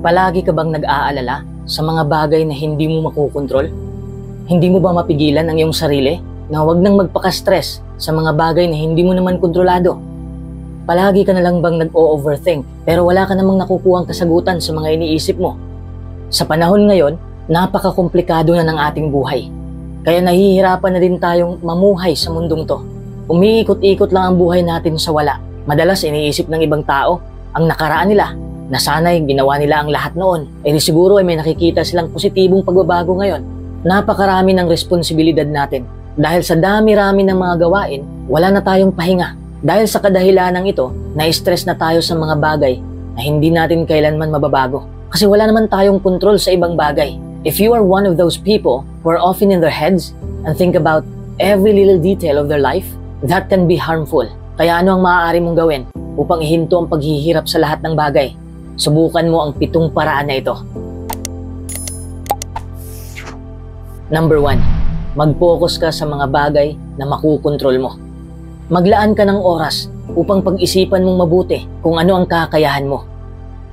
Palagi ka bang nag-aalala sa mga bagay na hindi mo makukontrol? Hindi mo ba mapigilan ang iyong sarili na huwag nang magpaka-stress sa mga bagay na hindi mo naman kontrolado? Palagi ka na lang bang nag-o-overthink pero wala ka namang nakukuhang kasagutan sa mga iniisip mo? Sa panahon ngayon, napaka-komplikado na ng ating buhay. Kaya nahihirapan na din tayong mamuhay sa mundong to. Umiikot-ikot lang ang buhay natin sa wala. Madalas iniisip ng ibang tao ang nakaraan nila na sana'y ginawa nila ang lahat noon. Di siguro ay may nakikita silang positibong pagbabago ngayon. Napakarami ng responsibilidad natin. Dahil sa dami-rami ng mga gawain, wala na tayong pahinga. Dahil sa kadahilanang ito, na-stress na tayo sa mga bagay na hindi natin kailanman mababago. Kasi wala naman tayong kontrol sa ibang bagay. If you are one of those people who are often in their heads and think about every little detail of their life, that can be harmful. Kaya ano ang maaari mong gawin upang ihinto ang paghihirap sa lahat ng bagay? Subukan mo ang 7 paraan na ito. Number 1, mag-focus ka sa mga bagay na makukontrol mo. Maglaan ka ng oras upang pag-isipan mong mabuti kung ano ang kakayahan mo.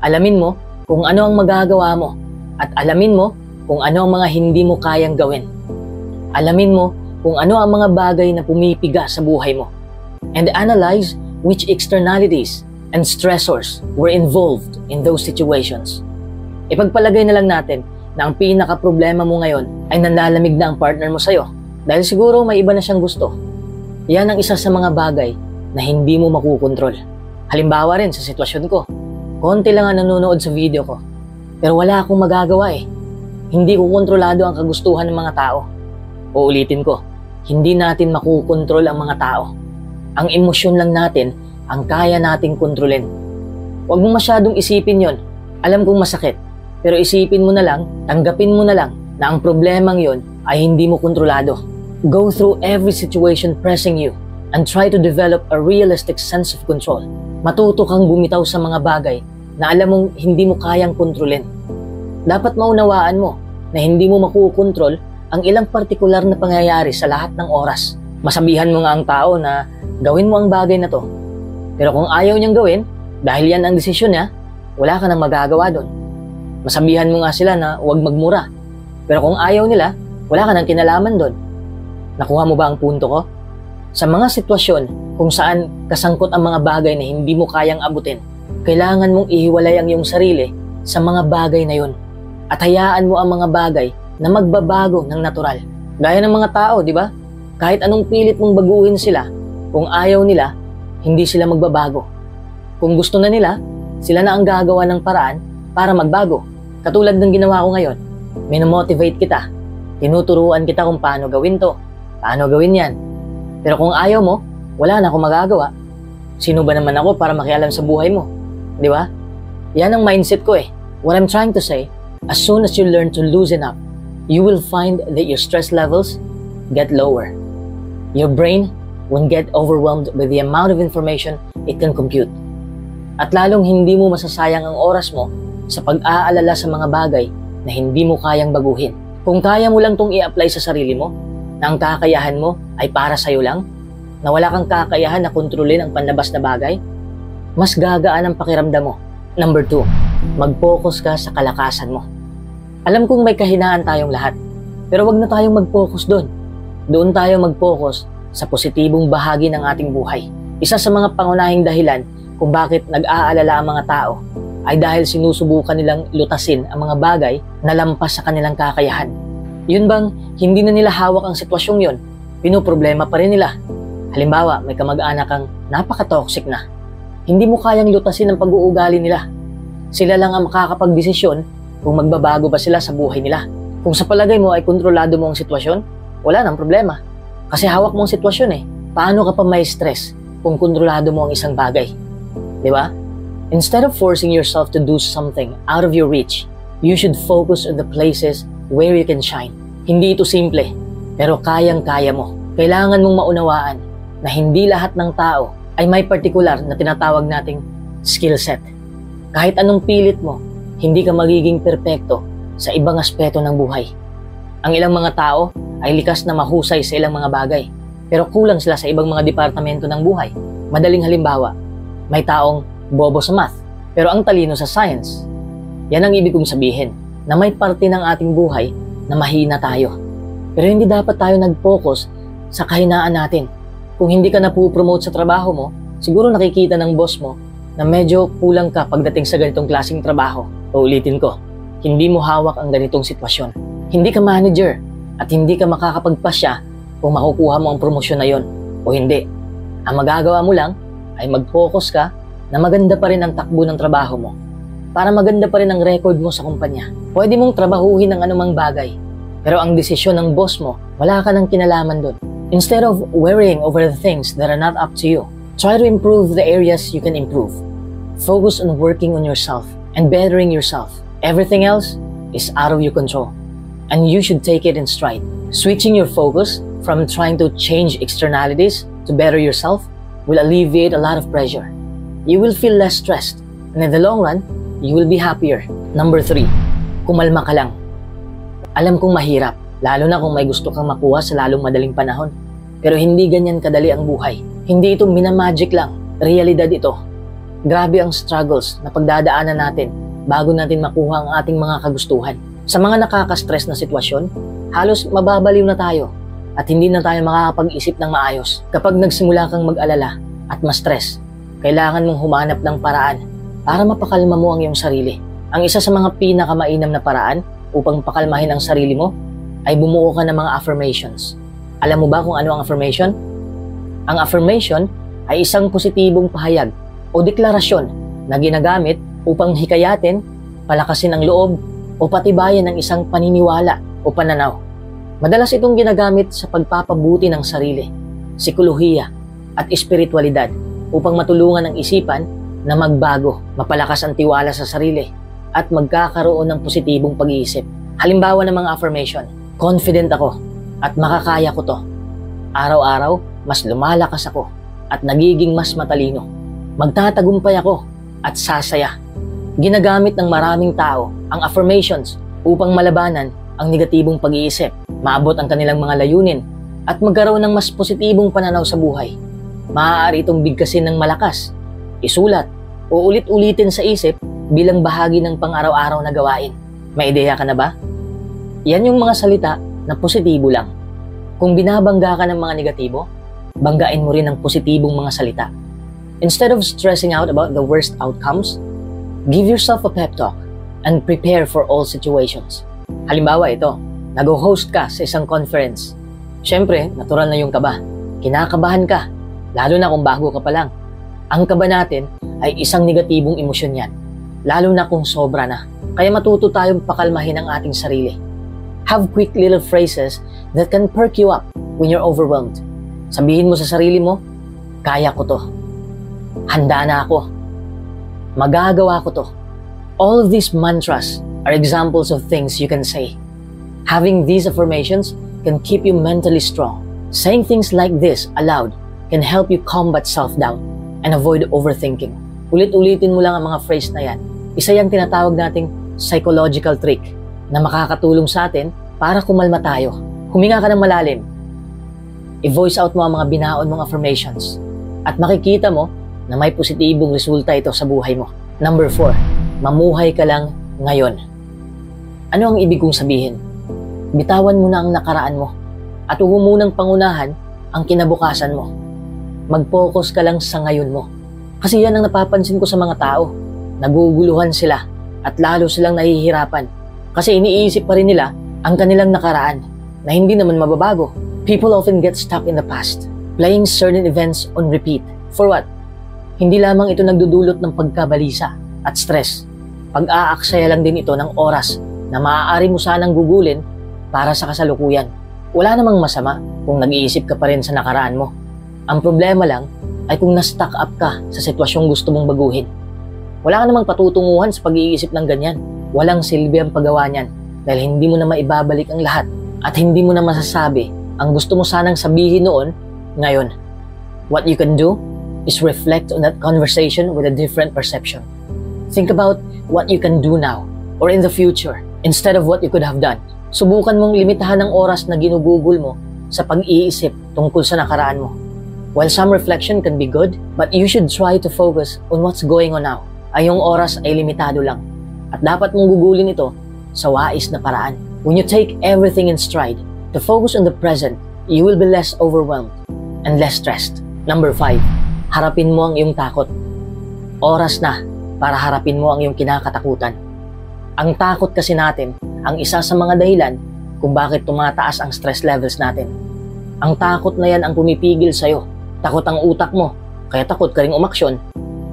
Alamin mo kung ano ang magagawa mo at alamin mo kung ano ang mga hindi mo kayang gawin. Alamin mo kung ano ang mga bagay na pumipiga sa buhay mo. And analyze which externalities and stressors were involved in those situations. Ipagpalagay na lang natin na ang pinaka-problema mo ngayon ay nanlalamig na ang partner mo sa'yo dahil siguro may iba na siyang gusto. Yan ang isa sa mga bagay na hindi mo makukontrol. Halimbawa rin sa sitwasyon ko. Konti lang ang nanonood sa video ko. Pero wala akong magagawa eh. Hindi ko kontrolado ang kagustuhan ng mga tao. Uulitin ko, hindi natin makukontrol ang mga tao. Ang emosyon lang natin ang kaya nating kontrolin. Huwag mo masyadong isipin yon. Alam kong masakit. Pero isipin mo na lang, tanggapin mo na lang na ang problemang yon ay hindi mo kontrolado. Go through every situation pressing you and try to develop a realistic sense of control. Matuto kang bumitaw sa mga bagay na alam mong hindi mo kayang kontrolin. Dapat maunawaan mo na hindi mo makukontrol ang ilang partikular na pangyayari sa lahat ng oras. Masabihan mo nga ang tao na gawin mo ang bagay na to. Pero kung ayaw niyang gawin, dahil yan ang desisyon niya, wala ka nang magagawa doon. Masabihan mo nga sila na huwag magmura. Pero kung ayaw nila, wala ka nang kinalaman doon. Nakuha mo ba ang punto ko? Sa mga sitwasyon kung saan kasangkot ang mga bagay na hindi mo kayang abutin, kailangan mong ihiwalay ang iyong sarili sa mga bagay na yun. At hayaan mo ang mga bagay na magbabago ng natural. Gaya ng mga tao, di ba? Kahit anong pilit mong baguhin sila, kung ayaw nila, hindi sila magbabago. Kung gusto na nila, sila na ang gagawa ng paraan para magbago. Katulad ng ginawa ko ngayon, minomotivate kita. Tinuturuan kita kung paano gawin to. Paano gawin yan? Pero kung ayaw mo, wala na akong magagawa. Sino ba naman ako para makialam sa buhay mo? Di ba? Yan ang mindset ko eh. What I'm trying to say, as soon as you learn to loosen up, you will find that your stress levels get lower. Your brain won't get overwhelmed by the amount of information it can compute. At lalong hindi mo masasayang ang oras mo sa pag-aalala sa mga bagay na hindi mo kayang baguhin. Kung kaya mo lang tong i-apply sa sarili mo, na ang kakayahan mo ay para sa'yo lang, na wala kang kakayahan na kontrolin ang panlabas na bagay, mas gagaan ang pakiramdam mo. Number 2, mag-focus ka sa kalakasan mo. Alam kong may kahinaan tayong lahat, pero wag na tayong mag-focus doon. Doon tayo mag-focus sa positibong bahagi ng ating buhay. Isa sa mga pangunahing dahilan kung bakit nag-aalala ang mga tao ay dahil sinusubukan nilang lutasin ang mga bagay na lampas sa kanilang kakayahan. Yun bang hindi na nila hawak ang sitwasyong yon, pinoproblema pa rin nila. Halimbawa, may kamag-anak kang napaka-toxic na. Hindi mo kayang lutasin ang pag-uugali nila. Sila lang ang makakapag-desisyon kung magbabago ba sila sa buhay nila. Kung sa palagay mo ay kontrolado mo ang sitwasyon, wala nang problema. Kasi hawak mo ang sitwasyon eh. Paano ka pa may stress kung kontrolado mo ang isang bagay? Di ba? Instead of forcing yourself to do something out of your reach, you should focus on the places where you can shine. Hindi ito simple, pero kayang-kaya mo. Kailangan mong maunawaan na hindi lahat ng tao ay may partikular na tinatawag nating skill set. Kahit anong pilit mo, hindi ka magiging perpekto sa ibang aspeto ng buhay. Ang ilang mga tao ay likas na mahusay sa ilang mga bagay, pero kulang sila sa ibang mga departamento ng buhay. Madaling halimbawa, may taong bobo sa math, pero ang talino sa science. Yan ang ibig kong sabihin, na may parte ng ating buhay na mahina tayo. Pero hindi dapat tayo nag-focus sa kahinaan natin. Kung hindi ka napupromote sa trabaho mo, siguro nakikita ng boss mo na medyo kulang ka pagdating sa ganitong klaseng trabaho. Uulitin ko, hindi mo hawak ang ganitong sitwasyon. Hindi ka manager at hindi ka makakapagpasya kung makukuha mo ang promosyon na yon o hindi. Ang magagawa mo lang ay mag-focus ka na maganda pa rin ang takbo ng trabaho mo para maganda pa rin ang record mo sa kumpanya. Pwede mong trabahuhin ang anumang bagay, pero ang desisyon ng boss mo, wala ka nang kinalaman doon. Instead of worrying over the things that are not up to you, try to improve the areas you can improve. Focus on working on yourself and bettering yourself. Everything else is out of your control, and you should take it in stride. Switching your focus from trying to change externalities to better yourself will alleviate a lot of pressure. You will feel less stressed, and in the long run, you will be happier. Number 3, kumalma ka lang. Alam kong mahirap, lalo na kung may gusto kang makuha sa lalong madaling panahon. Pero hindi ganyan kadali ang buhay. Hindi ito minamagic lang, realidad ito. Grabe ang struggles na pagdadaanan natin bago natin makuha ang ating mga kagustuhan. Sa mga nakaka-stress na sitwasyon, halos mababaliw na tayo at hindi na tayo makakapag-isip ng maayos. Kapag nagsimula kang mag-alala at ma-stress, kailangan mong humanap ng paraan para mapakalma mo ang iyong sarili. Ang isa sa mga pinakamainam na paraan upang pakalmahin ang sarili mo ay bumuo ka ng mga affirmations. Alam mo ba kung ano ang affirmation? Ang affirmation ay isang positibong pahayag o deklarasyon na ginagamit upang hikayatin, palakasin ang loob o patibayan ng isang paniniwala o pananaw. Madalas itong ginagamit sa pagpapabuti ng sarili, psikolohiya at espiritualidad upang matulungan ang isipan na magbago, mapalakas ang tiwala sa sarili at magkakaroon ng positibong pag-iisip. Halimbawa ng mga affirmation, confident ako at makakaya ko to. Araw-araw, mas lumalakas ako at nagiging mas matalino. Magtatagumpay ako at sasaya. Ginagamit ng maraming tao ang affirmations upang malabanan ang negatibong pag-iisip, maabot ang kanilang mga layunin at magkaroon ng mas positibong pananaw sa buhay. Maaari itong bigkasin ng malakas, isulat o ulit-ulitin sa isip bilang bahagi ng pang-araw-araw na gawain. May ideya ka na ba? Yan yung mga salita na positibo lang. Kung binabangga ka ng mga negatibo, banggain mo rin ang positibong mga salita. Instead of stressing out about the worst outcomes, give yourself a pep talk and prepare for all situations. Halimbawa ito, nag-host ka sa isang conference. Siyempre, natural na yung kaba. Kinakabahan ka, lalo na kung bago ka pa lang. Ang kaba natin ay isang negatibong emosyon yan, lalo na kung sobra na. Kaya matuto tayong pakalmahin ang ating sarili. Have quick little phrases that can perk you up when you're overwhelmed. Sabihin mo sa sarili mo, kaya ko to. Handa na ako. Magagawa ko to. All of these mantras are examples of things you can say. Having these affirmations can keep you mentally strong. Saying things like this aloud can help you combat self-doubt and avoid overthinking. Ulit-ulitin mo lang ang mga phrase na yan. Isa yung tinatawag nating psychological trick na makakatulong sa atin para kumalma tayo. Huminga ka ng malalim. I-voice out mo ang mga binaon mong affirmations at makikita mo na may positibong resulta ito sa buhay mo. Number 4, mamuhay ka lang ngayon. Ano ang ibig kong sabihin? Bitawan mo na ang nakaraan mo at huwag mo munang pangunahan ang kinabukasan mo. Mag-focus ka lang sa ngayon mo. Kasi yan ang napapansin ko sa mga tao. Naguguluhan sila at lalo silang nahihirapan kasi iniisip pa rin nila ang kanilang nakaraan na hindi naman mababago. People often get stuck in the past, playing certain events on repeat. For what? Hindi lamang ito nagdudulot ng pagkabalisa at stress. Pag-aaksaya lang din ito ng oras na maaari mo sanang gugulin para sa kasalukuyan. Wala namang masama kung nag-iisip ka pa rin sa nakaraan mo. Ang problema lang ay kung na-stuck up ka sa sitwasyong gusto mong baguhin. Wala ka namang patutunguhan sa pag-iisip ng ganyan. Walang silbi ang paggawa niyan dahil hindi mo na maibabalik ang lahat at hindi mo na masasabi ang gusto mo sanang sabihin noon ngayon. What you can do is reflect on that conversation with a different perception. Think about what you can do now or in the future instead of what you could have done. Subukan mong limitahan ang oras na ginugugol mo sa pag-iisip tungkol sa nakaraan mo. While some reflection can be good, but you should try to focus on what's going on now. Ay yung oras ay limitado lang. At dapat mong gugulin ito sa wais na paraan. When you take everything in stride to focus on the present, you will be less overwhelmed and less stressed. Number 5, harapin mo ang iyong takot. Oras na para harapin mo ang iyong kinakatakutan. Ang takot kasi natin ang isa sa mga dahilan kung bakit tumataas ang stress levels natin. Ang takot na yan ang pumipigil sa'yo. Takot ang utak mo, kaya takot ka ring umaksyon.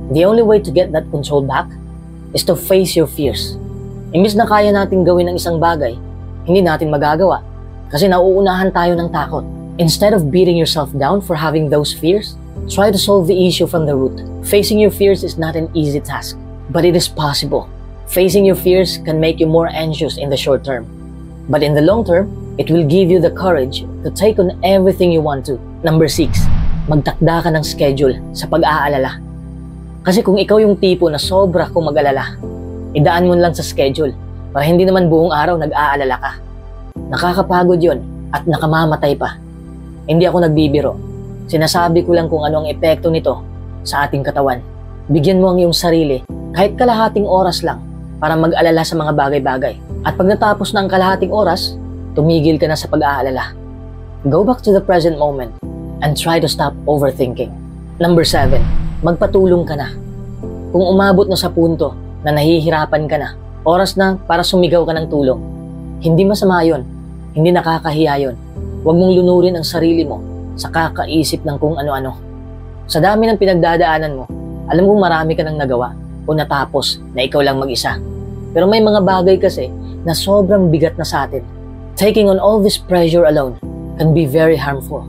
The only way to get that control back is to face your fears. Imbis na kaya natin gawin ang isang bagay, hindi natin magagawa kasi nauunahan tayo ng takot. Instead of beating yourself down for having those fears, try to solve the issue from the root. Facing your fears is not an easy task, but it is possible. Facing your fears can make you more anxious in the short term, but in the long term, it will give you the courage to take on everything you want to. Number 6, magtakda ka ng schedule sa pag-aalala. Kasi kung ikaw yung tipo na sobra kung mag-alala, idaan mo lang sa schedule para hindi naman buong araw nag-aalala ka. Nakakapagod yon at nakamamatay pa. Hindi ako nagbibiro. Sinasabi ko lang kung ano ang epekto nito sa ating katawan. Bigyan mo ang iyong sarili kahit kalahating oras lang para mag-alala sa mga bagay-bagay. At pag natapos na ang kalahating oras, tumigil ka na sa pag-aalala. Go back to the present moment and try to stop overthinking. Number 7, magpatulong ka na. Kung umabot na sa punto na nahihirapan ka na, oras na para sumigaw ka ng tulong. Hindi masama yon, hindi nakakahiya yon. Huwag mong lunurin ang sarili mo sa kakaisip ng kung ano-ano. Sa dami ng pinagdadaanan mo, alam kong marami ka nang nagawa o natapos na ikaw lang mag-isa. Pero may mga bagay kasi na sobrang bigat na sa atin. Taking on all this pressure alone can be very harmful.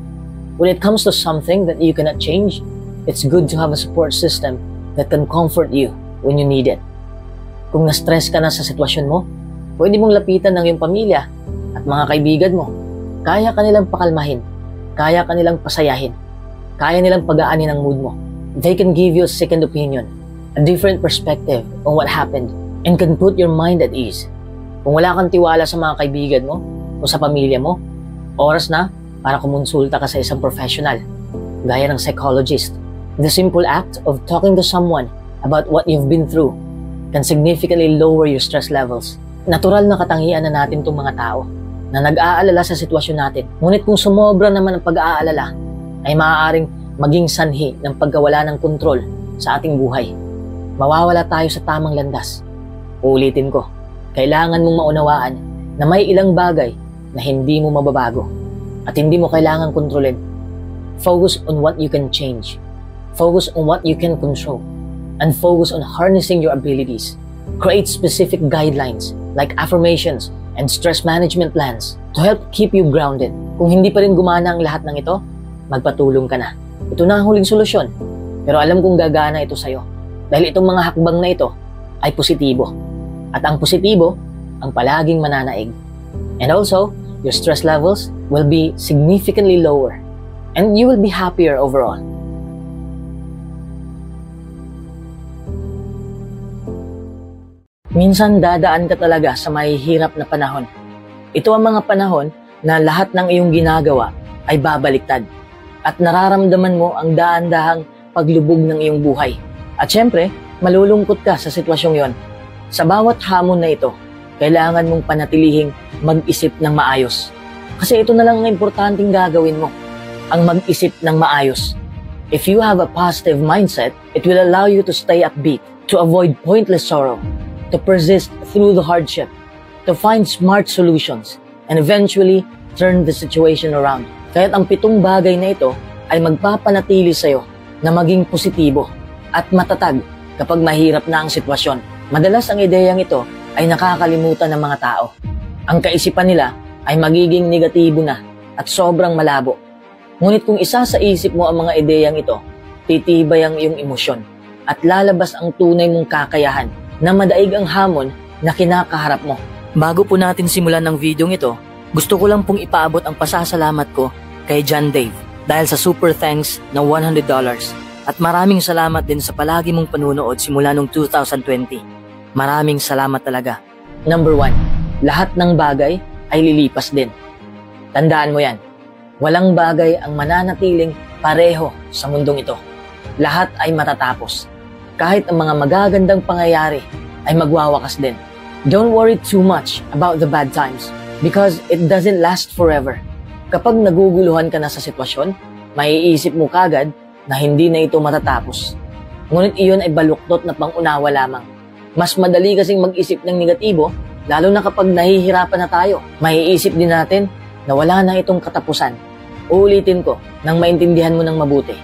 When it comes to something that you cannot change, it's good to have a support system that can comfort you when you need it. Kung na-stress ka na sa sitwasyon mo, pwede mong lapitan ng iyong pamilya at mga kaibigan mo. Kaya ka nilang pakalmahin, kaya ka nilang pasayahin, kaya nilang pagaanin ang mood mo. They can give you a second opinion, a different perspective on what happened, and can put your mind at ease. Kung wala kang tiwala sa mga kaibigan mo o sa pamilya mo, oras na para kumonsulta ka sa isang professional, gaya ng psychologist. The simple act of talking to someone about what you've been through can significantly lower your stress levels. Natural na katangian na natin itong mga tao na nag-aalala sa sitwasyon natin. Ngunit kung sumobra naman ang pag-aalala, ay maaaring maging sanhi ng pagkawala ng kontrol sa ating buhay. Mawawala tayo sa tamang landas. Uulitin ko, kailangan mong maunawaan na may ilang bagay na hindi mo mababago at hindi mo kailangang kontrolin. Focus on what you can change. Focus on what you can control. And focus on harnessing your abilities. Create specific guidelines like affirmations and stress management plans to help keep you grounded. Kung hindi pa rin gumana ang lahat ng ito, magpatulong ka na. Ito na ang huling solusyon, pero alam kong gagana ito sa'yo dahil itong mga hakbang na ito ay positibo. At ang positibo, ang palaging mananaig. And also, your stress levels will be significantly lower and you will be happier overall. Minsan dadaan ka talaga sa mahihirap na panahon. Ito ang mga panahon na lahat ng iyong ginagawa ay babaliktad at nararamdaman mo ang daan-dahang paglubog ng iyong buhay. At syempre, malulungkot ka sa sitwasyong yon. Sa bawat hamon na ito, kailangan mong panatilihing mag-isip ng maayos. Kasi ito na lang ang importanteng gagawin mo, ang mag-isip ng maayos. If you have a positive mindset, it will allow you to stay upbeat, to avoid pointless sorrow, to persist through the hardship, to find smart solutions, and eventually turn the situation around. Kaya't ang 7 bagay na ito ay magpapanatili sa'yo na maging positibo at matatag kapag mahirap na ang sitwasyon. Madalas ang ideyang ito ay nakakalimutan ng mga tao. Ang kaisipan nila ay magiging negatibo na at sobrang malabo. Ngunit kung isa sa isip mo ang mga ideyang ito, titibay ang iyong emosyon at lalabas ang tunay mong kakayahan na madaig ang hamon na kinakaharap mo. Bago po natin simulan ng videong ito, gusto ko lang pong ipaabot ang pasasalamat ko kay John Dave dahil sa super thanks na $100 at maraming salamat din sa palagi mong panunood simula noong 2020. Maraming salamat talaga. Number 1, lahat ng bagay ay lilipas din. Tandaan mo yan, walang bagay ang mananatiling pareho sa mundong ito. Lahat ay matatapos. Kahit ang mga magagandang pangyayari ay magwawakas din. Don't worry too much about the bad times because it doesn't last forever. Kapag naguguluhan ka na sa sitwasyon, maiisip mo kagad na hindi na ito matatapos. Ngunit iyon ay baluktot na pangunawa lamang. Mas madali kasing mag-isip ng negatibo, lalo na kapag nahihirapan na tayo. Maiisip din natin na wala na itong katapusan. Uulitin ko nang maintindihan mo ng mabuti.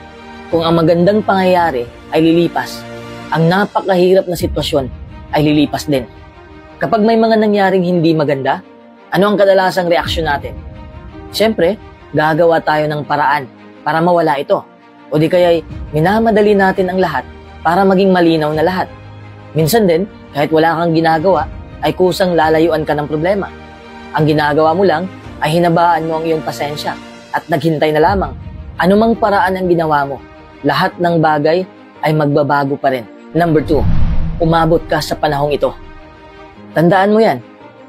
Kung ang magandang pangyayari ay lilipas, ang napakahirap na sitwasyon ay lilipas din. Kapag may mga nangyaring hindi maganda, ano ang kadalasang reaksyon natin? Siyempre, gagawa tayo ng paraan para mawala ito. O di kaya'y minamadali natin ang lahat para maging malinaw na lahat. Minsan din, kahit wala kang ginagawa, ay kusang lalayuan ka ng problema. Ang ginagawa mo lang ay hinabaan mo ang iyong pasensya at naghintay na lamang. Anumang paraan ang ginawa mo, lahat ng bagay ay magbabago pa rin. Number 2, umabot ka sa panahong ito. Tandaan mo yan,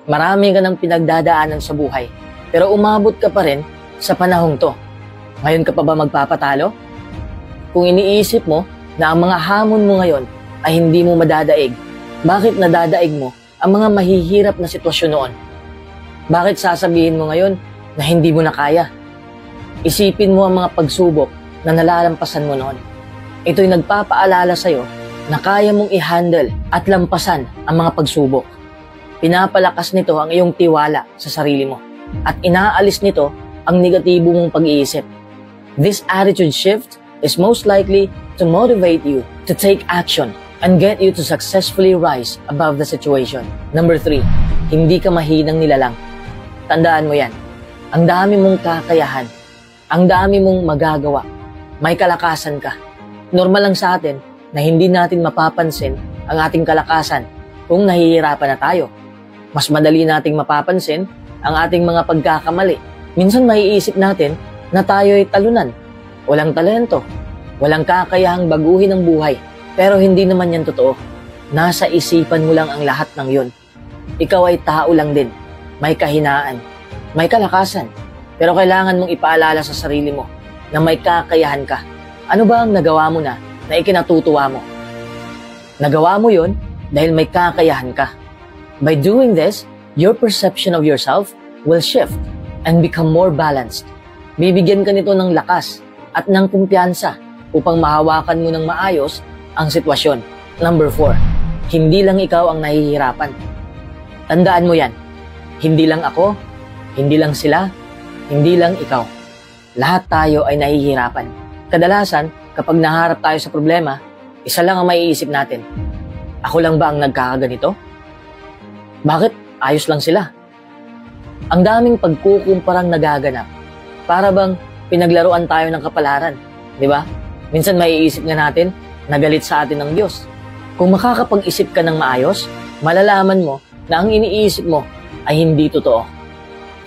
marami ka ng pinagdadaanan sa buhay, pero umabot ka pa rin sa panahong to. Ngayon ka pa ba magpapatalo? Kung iniisip mo na ang mga hamon mo ngayon ay hindi mo madadaig, bakit nadadaig mo ang mga mahihirap na sitwasyon noon? Bakit sasabihin mo ngayon na hindi mo na kaya? Isipin mo ang mga pagsubok na nalalampasan mo noon. Ito'y nagpapaalala sa'yo na kaya mong i-handle at lampasan ang mga pagsubok. Pinapalakas nito ang iyong tiwala sa sarili mo at inaalis nito ang negatibo mong pag-iisip. This attitude shift is most likely to motivate you to take action and get you to successfully rise above the situation. Number 3, hindi ka mahinang nilalang. Tandaan mo yan. Ang dami mong kakayahan. Ang dami mong magagawa. May kalakasan ka. Normal lang sa atin na hindi natin mapapansin ang ating kalakasan kung nahihirapan na tayo. Mas madali nating mapapansin ang ating mga pagkakamali. Minsan maiisip natin na tayo ay talunan, walang talento, walang kakayahang baguhin ang buhay. Pero hindi naman yan totoo. Nasa isipan mo lang ang lahat ng yun. Ikaw ay tao lang din. May kahinaan, may kalakasan. Pero kailangan mong ipaalala sa sarili mo na may kakayahan ka. Ano ba ang nagawa mo na ikinatutuwa mo? Nagawa mo yun dahil may kakayahan ka. By doing this, your perception of yourself will shift and become more balanced. Bibigyan ka nito ng lakas at ng kumpiyansa upang mahawakan mo ng maayos ang sitwasyon. Number 4, hindi lang ikaw ang nahihirapan. Tandaan mo yan. Hindi lang ako, hindi lang sila, hindi lang ikaw. Lahat tayo ay nahihirapan. Kadalasan, kapag naharap tayo sa problema, isa lang ang maiisip natin. Ako lang ba ang nagkakaganito? Bakit ayos lang sila? Ang daming pagkukumparang nagaganap. Para bang pinaglaruan tayo ng kapalaran, di ba? Minsan maiisip nga natin, nagalit sa atin ng Diyos. Kung makakapag-isip ka ng maayos, malalaman mo na ang iniisip mo ay hindi totoo.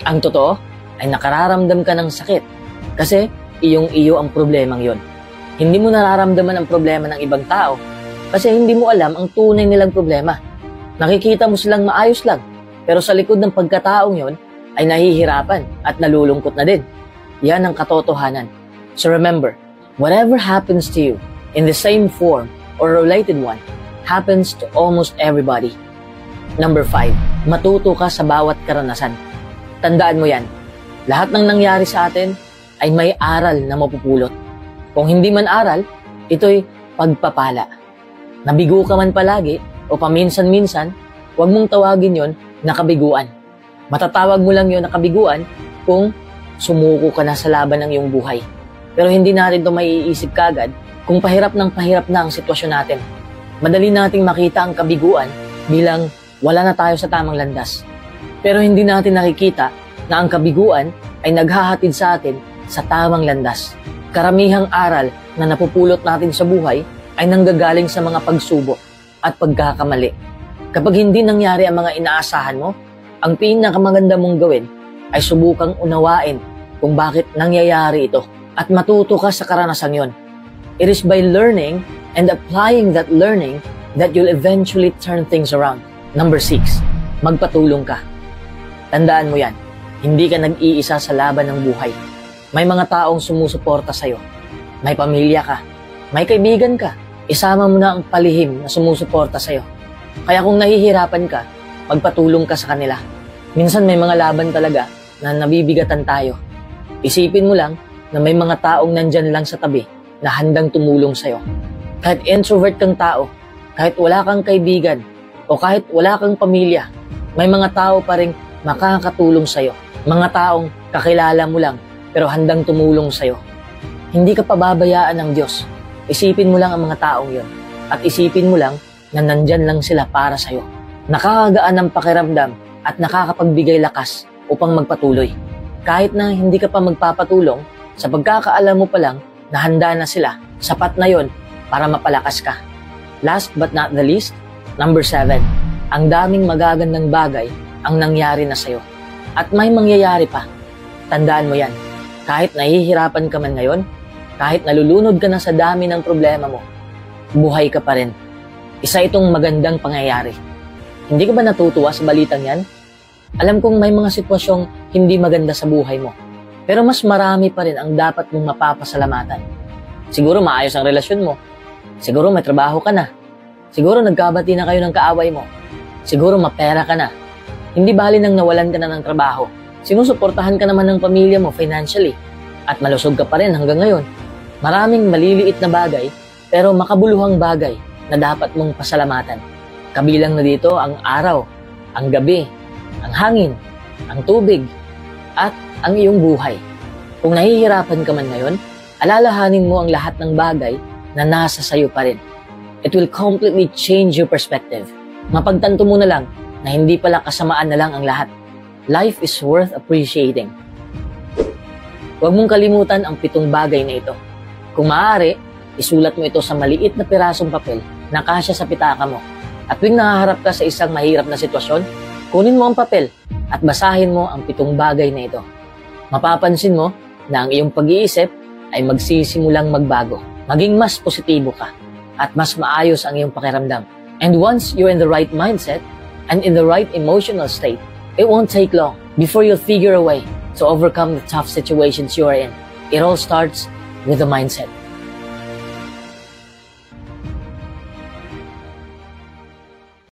Ang totoo ay nakararamdam ka ng sakit kasi iyong-iyo ang problemang yon. Hindi mo nararamdaman ang problema ng ibang tao kasi hindi mo alam ang tunay nilang problema. Nakikita mo silang maayos lang pero sa likod ng pagkataong yon ay nahihirapan at nalulungkot na din. Yan ang katotohanan. So remember, whatever happens to you in the same form or related one happens to almost everybody. Number 5, matuto ka sa bawat karanasan. Tandaan mo yan, lahat ng nangyari sa atin ay may aral na mapupulot. Kung hindi man aral, ito'y pagpapala. Nabigo ka man palagi o paminsan-minsan, huwag mong tawagin yon na kabiguan. Matatawag mo lang yon na kabiguan kung sumuko ka na sa laban ng iyong buhay. Pero hindi natin ito maiisip kagad kung pahirap na ang sitwasyon natin. Madali nating makita ang kabiguan bilang wala na tayo sa tamang landas. Pero hindi natin nakikita na ang kabiguan ay naghahatid sa atin sa tamang landas. Karamihang aral na napupulot natin sa buhay ay nanggagaling sa mga pagsubok at pagkakamali. Kapag hindi nangyari ang mga inaasahan mo, ang pinakamaganda mong gawin ay subukang unawain kung bakit nangyayari ito at matuto ka sa karanasan yon. It is by learning and applying that learning that you'll eventually turn things around. Number 6, magpatulong ka. Tandaan mo yan, hindi ka nag-iisa sa laban ng buhay. May mga taong sumusuporta sa'yo. May pamilya ka. May kaibigan ka. Isama mo na ang palihim na sumusuporta sa'yo. Kaya kung nahihirapan ka, magpatulong ka sa kanila. Minsan may mga laban talaga na nabibigatan tayo. Isipin mo lang na may mga taong nandyan lang sa tabi na handang tumulong sa'yo. Kahit introvert kang tao, kahit wala kang kaibigan, o kahit wala kang pamilya, may mga tao pa rin makakatulong sa'yo. Mga taong kakilala mo lang pero handang tumulong sa'yo. Hindi ka pababayaan ng Diyos. Isipin mo lang ang mga taong yon at isipin mo lang na nandyan lang sila para sa'yo. Nakakagaan ng pakiramdam at nakakapagbigay lakas upang magpatuloy. Kahit na hindi ka pa magpapatulong, sa pagkakaalam mo pa lang na handa na sila, sapat na yon para mapalakas ka. Last but not the least, number 7, ang daming magagandang bagay ang nangyari na sa'yo. At may mangyayari pa. Tandaan mo yan. Kahit nahihirapan ka man ngayon, kahit nalulunod ka na sa dami ng problema mo, buhay ka pa rin. Isa itong magandang pangyayari. Hindi ka ba natutuwa sa balitang yan? Alam kong may mga sitwasyong hindi maganda sa buhay mo, pero mas marami pa rin ang dapat mong mapapasalamatan. Siguro maayos ang relasyon mo. Siguro may trabaho ka na. Siguro nagkabati na kayo ng kaaway mo. Siguro mapera ka na. Hindi bali nang nawalan ka na ng trabaho. Sinusuportahan ka naman ng pamilya mo financially. At malusog ka pa rin hanggang ngayon. Maraming maliliit na bagay, pero makabuluhang bagay na dapat mong pasalamatan. Kabilang na dito ang araw, ang gabi, ang hangin, ang tubig, at ang iyong buhay. Kung nahihirapan ka man ngayon, alalahanin mo ang lahat ng bagay na nasa sayo pa rin. It will completely change your perspective. Mapagtanto mo na lang na hindi pala kasamaan na lang ang lahat. Life is worth appreciating. Huwag mong kalimutan ang 7 bagay na ito. Kung maaari, isulat mo ito sa maliit na pirasong papel na kasya sa pitaka mo. At tuwing nahaharap ka sa isang mahirap na sitwasyon, kunin mo ang papel at basahin mo ang 7 bagay na ito. Mapapansin mo na ang iyong pag-iisip ay magsisimulang magbago. Maging mas positibo ka at mas maayos ang iyong pakiramdam. And once you're in the right mindset and in the right emotional state, it won't take long before you'll figure a way to overcome the tough situations you are in. It all starts with the mindset.